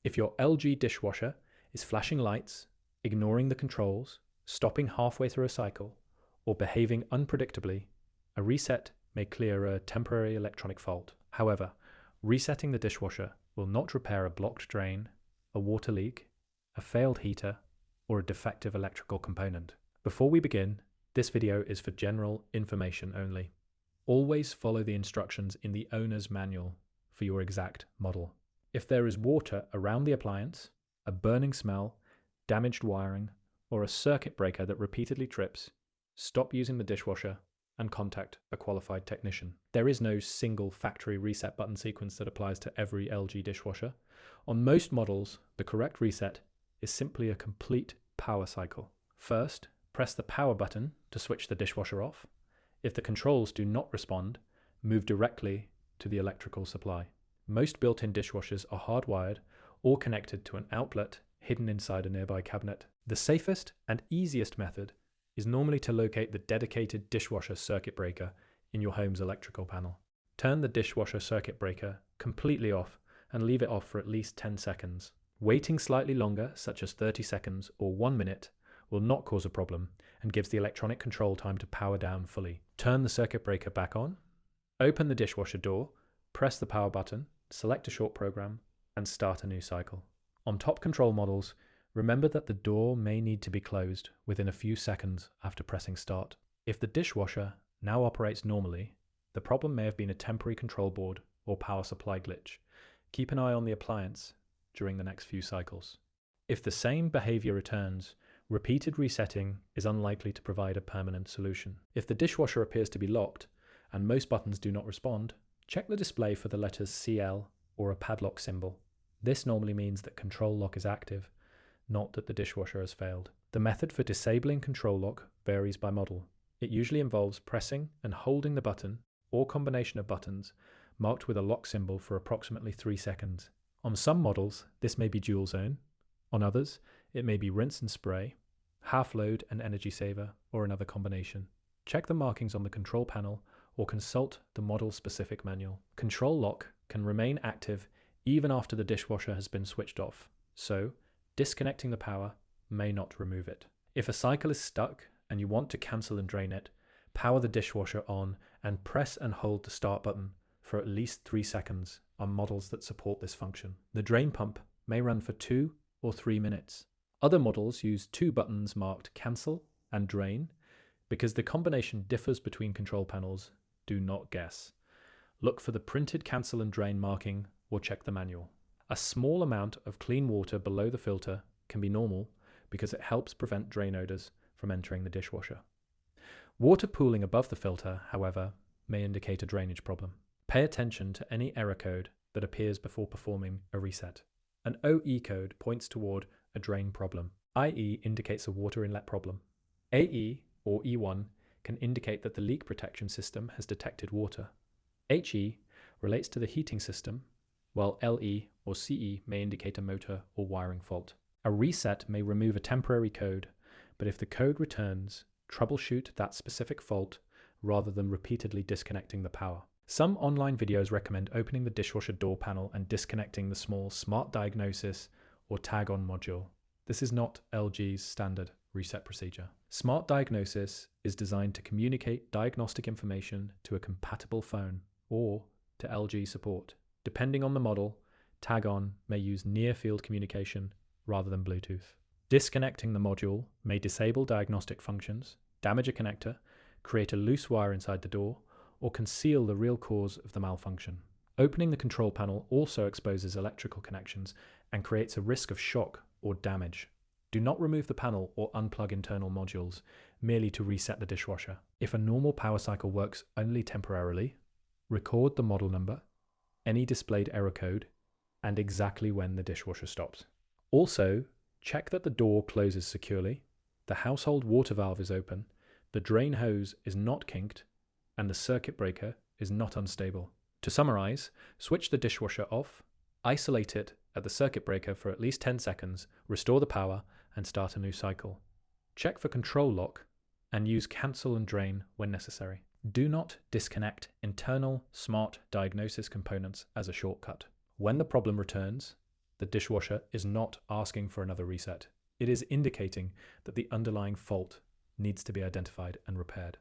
If your LG dishwasher is flashing lights, ignoring the controls, stopping halfway through a cycle, or behaving unpredictably, a reset may clear a temporary electronic fault. However, resetting the dishwasher will not repair a blocked drain, a water leak, a failed heater, or a defective electrical component. Before we begin, this video is for general information only. Always follow the instructions in the owner's manual for your exact model. If there is water around the appliance, a burning smell, damaged wiring, or a circuit breaker that repeatedly trips, stop using the dishwasher and contact a qualified technician. There is no single factory reset button sequence that applies to every LG dishwasher. On most models, the correct reset is simply a complete power cycle. First, press the power button to switch the dishwasher off. If the controls do not respond, move directly to the electrical supply. Most built-in dishwashers are hardwired or connected to an outlet hidden inside a nearby cabinet. The safest and easiest method is normally to locate the dedicated dishwasher circuit breaker in your home's electrical panel. Turn the dishwasher circuit breaker completely off and leave it off for at least 10 seconds. Waiting slightly longer, such as 30 seconds or 1 minute, will not cause a problem and gives the electronic control time to power down fully. Turn the circuit breaker back on, open the dishwasher door, press the power button, select a short program, and start a new cycle. On top control models, remember that the door may need to be closed within a few seconds after pressing start. If the dishwasher now operates normally, the problem may have been a temporary control board or power supply glitch. Keep an eye on the appliance during the next few cycles. If the same behavior returns, repeated resetting is unlikely to provide a permanent solution. If the dishwasher appears to be locked and most buttons do not respond, check the display for the letters CL or a padlock symbol. This normally means that control lock is active, not that the dishwasher has failed. The method for disabling control lock varies by model. It usually involves pressing and holding the button or combination of buttons marked with a lock symbol for approximately 3 seconds. On some models, this may be dual zone. On others, it may be rinse and spray, half load and energy saver, or another combination. Check the markings on the control panel or consult the model-specific manual. Control lock can remain active even after the dishwasher has been switched off, so disconnecting the power may not remove it. If a cycle is stuck and you want to cancel and drain it, power the dishwasher on and press and hold the start button for at least 3 seconds on models that support this function. The drain pump may run for 2 or 3 minutes. Other models use 2 buttons marked cancel and drain. Because the combination differs between control panels, do not guess. Look for the printed cancel and drain marking or check the manual. A small amount of clean water below the filter can be normal because it helps prevent drain odors from entering the dishwasher. Water pooling above the filter, however, may indicate a drainage problem. Pay attention to any error code that appears before performing a reset. An OE code points toward a drain problem. IE indicates a water inlet problem. AE or E1 can indicate that the leak protection system has detected water. HE relates to the heating system, while LE or CE may indicate a motor or wiring fault. A reset may remove a temporary code, but if the code returns, troubleshoot that specific fault rather than repeatedly disconnecting the power. Some online videos recommend opening the dishwasher door panel and disconnecting the small Smart Diagnosis or Tag-On module. This is not LG's standard reset procedure. Smart Diagnosis is designed to communicate diagnostic information to a compatible phone or to LG support. Depending on the model, Tag-On may use near-field communication rather than Bluetooth. Disconnecting the module may disable diagnostic functions, damage a connector, create a loose wire inside the door, or conceal the real cause of the malfunction. Opening the control panel also exposes electrical connections and creates a risk of shock or damage. Do not remove the panel or unplug internal modules merely to reset the dishwasher. If a normal power cycle works only temporarily, record the model number, any displayed error code, and exactly when the dishwasher stops. Also, check that the door closes securely, the household water valve is open, the drain hose is not kinked, and the circuit breaker is not unstable. To summarize, switch the dishwasher off, isolate it at the circuit breaker for at least 10 seconds, restore the power, and start a new cycle. Check for control lock, and use cancel and drain when necessary. Do not disconnect internal Smart Diagnosis components as a shortcut. When the problem returns, The dishwasher is not asking for another reset. It is indicating that the underlying fault needs to be identified and repaired.